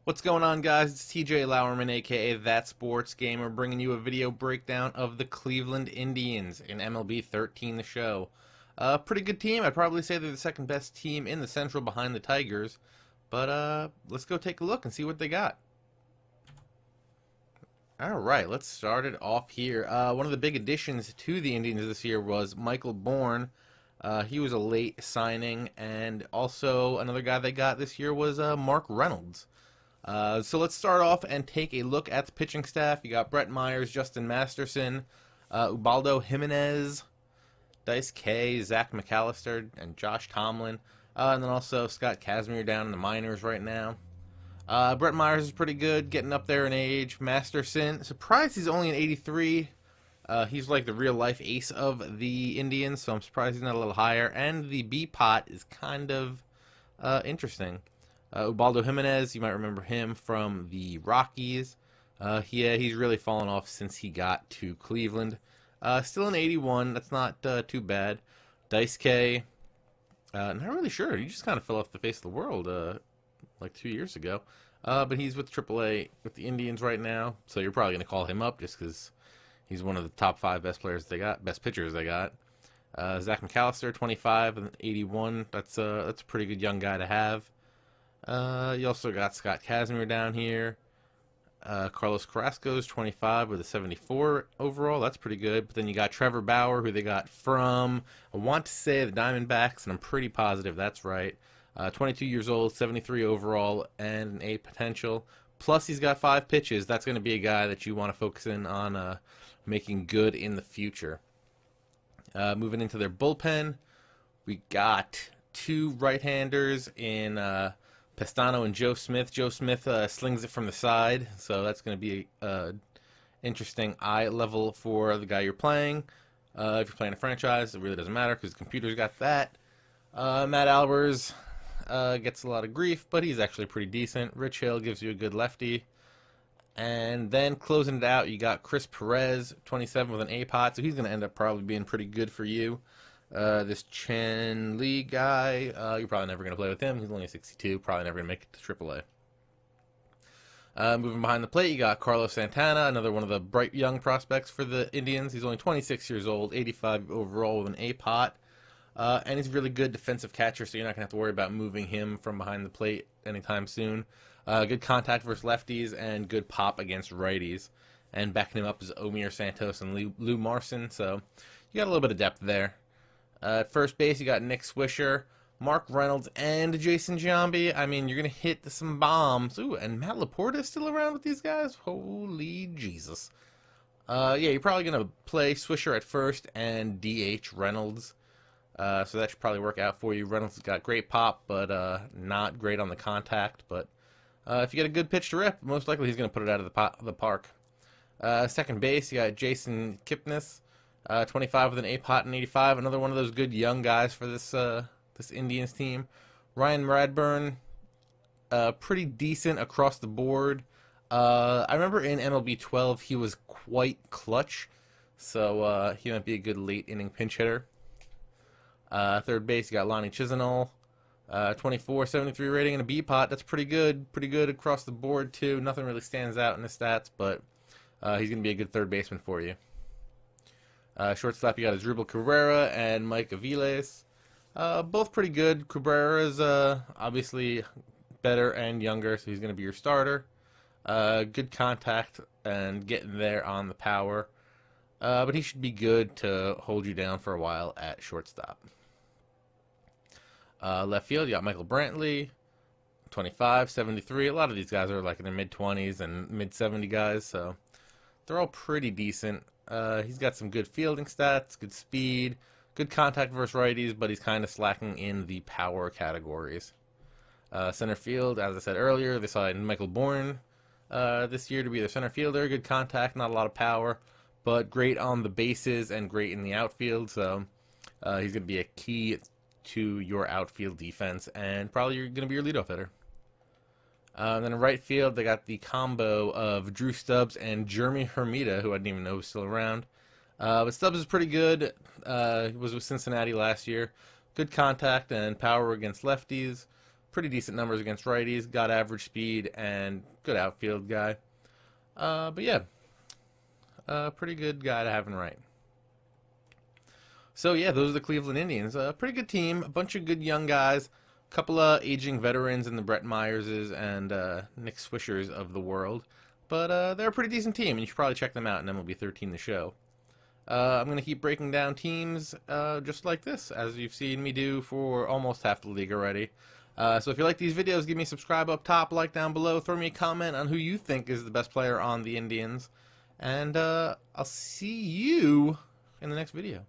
What's going on, guys? It's TJ Lowerman, aka ThatSportsGamer, bringing you a video breakdown of the Cleveland Indians in MLB 13, the show. Pretty good team. I'd probably say they're the second best team in the Central behind the Tigers. But let's go take a look and see what they got. Alright, let's start it off here. One of the big additions to the Indians this year was Michael Bourne. He was a late signing, and also another guy they got this year was Mark Reynolds. So let's start off and take a look at the pitching staff. You got Brett Myers, Justin Masterson, Ubaldo Jimenez, Dice K, Zach McAllister, and Josh Tomlin. And then also Scott Kazmir down in the minors right now. Brett Myers is pretty good, getting up there in age. Masterson, surprised he's only an 83. He's like the real-life ace of the Indians, so I'm surprised he's not a little higher. And the B-pot is kind of interesting. Ubaldo Jimenez, you might remember him from the Rockies. Yeah, he's really fallen off since he got to Cleveland. Still an 81, that's not too bad. Dice K, not really sure. He just kind of fell off the face of the world like 2 years ago. But he's with AAA with the Indians right now, so you're probably going to call him up just because he's one of the top 5 best players they got, best pitchers they got. Zach McAllister, 25 and 81. That's a pretty good young guy to have. You also got Scott Kazmir down here. Carlos Carrasco's 25 with a 74 overall. That's pretty good. But then you got Trevor Bauer, who they got from, I want to say, the Diamondbacks, and I'm pretty positive that's right. 22 years old, 73 overall, and an A potential. Plus, he's got 5 pitches. That's going to be a guy that you want to focus in on making good in the future. Moving into their bullpen, we got 2 right-handers in Pestano and Joe Smith. Joe Smith slings it from the side, so that's going to be interesting eye level for the guy you're playing. If you're playing a franchise, it really doesn't matter because the computer's got that. Matt Albers gets a lot of grief, but he's actually pretty decent. Rich Hill gives you a good lefty. And then closing it out, you got Chris Perez, 27 with an A-pot, so he's going to end up probably being pretty good for you. This Chen Li guy, you're probably never going to play with him. He's only a 62, probably never going to make it to AAA. Moving behind the plate, you got Carlos Santana, another one of the bright young prospects for the Indians. He's only 26 years old, 85 overall with an A-pot. And he's a really good defensive catcher, so you're not going to have to worry about moving him from behind the plate anytime soon. Good contact versus lefties and good pop against righties. And backing him up is Omir Santos and Lou Marson, so you got a little bit of depth there. At first base, you got Nick Swisher, Mark Reynolds, and Jason Giambi. I mean, you're going to hit some bombs. Ooh, and Matt Laporta is still around with these guys? Holy Jesus. Yeah, you're probably going to play Swisher at first and DH Reynolds. So that should probably work out for you. Reynolds has got great pop, but not great on the contact. But if you get a good pitch to rip, most likely he's going to put it out of the park. Second base, you got Jason Kipnis. 25 with an A-pot and 85. Another one of those good young guys for this Indians team. Ryan Radburn, pretty decent across the board. I remember in MLB 12 he was quite clutch, so he might be a good late inning pinch hitter. Third base, you got Lonnie Chisenhall, 24, 73 rating and a B-pot. That's pretty good across the board too. Nothing really stands out in his stats, but he's going to be a good third baseman for you. Shortstop, you got Asdrubal Cabrera and Mike Aviles. Both pretty good. Cabrera's obviously better and younger, so he's going to be your starter. Good contact and getting there on the power. But he should be good to hold you down for a while at shortstop. Left field, you got Michael Brantley, 25, 73. A lot of these guys are like in their mid-20s and mid-70 guys, so they're all pretty decent. He's got some good fielding stats, good speed, good contact versus righties, but he's kind of slacking in the power categories. Center field, as I said earlier, they signed Michael Bourne this year to be their center fielder. Good contact, not a lot of power, but great on the bases and great in the outfield, so he's going to be a key to your outfield defense, and probably going to be your leadoff hitter. Then in right field, they got the combo of Drew Stubbs and Jeremy Hermida, who I didn't even know was still around. But Stubbs is pretty good. He was with Cincinnati last year. Good contact and power against lefties. pretty decent numbers against righties, got average speed, and good outfield guy. But yeah, pretty good guy to have in right. So yeah, those are the Cleveland Indians. A pretty good team, a bunch of good young guys, a couple of aging veterans in the Brett Myerses and Nick Swishers of the world. But they're a pretty decent team, and you should probably check them out in MLB 13 the show. I'm going to keep breaking down teams just like this, as you've seen me do for almost half the league already. So if you like these videos, give me a subscribe up top, like down below, throw me a comment on who you think is the best player on the Indians. And I'll see you in the next video.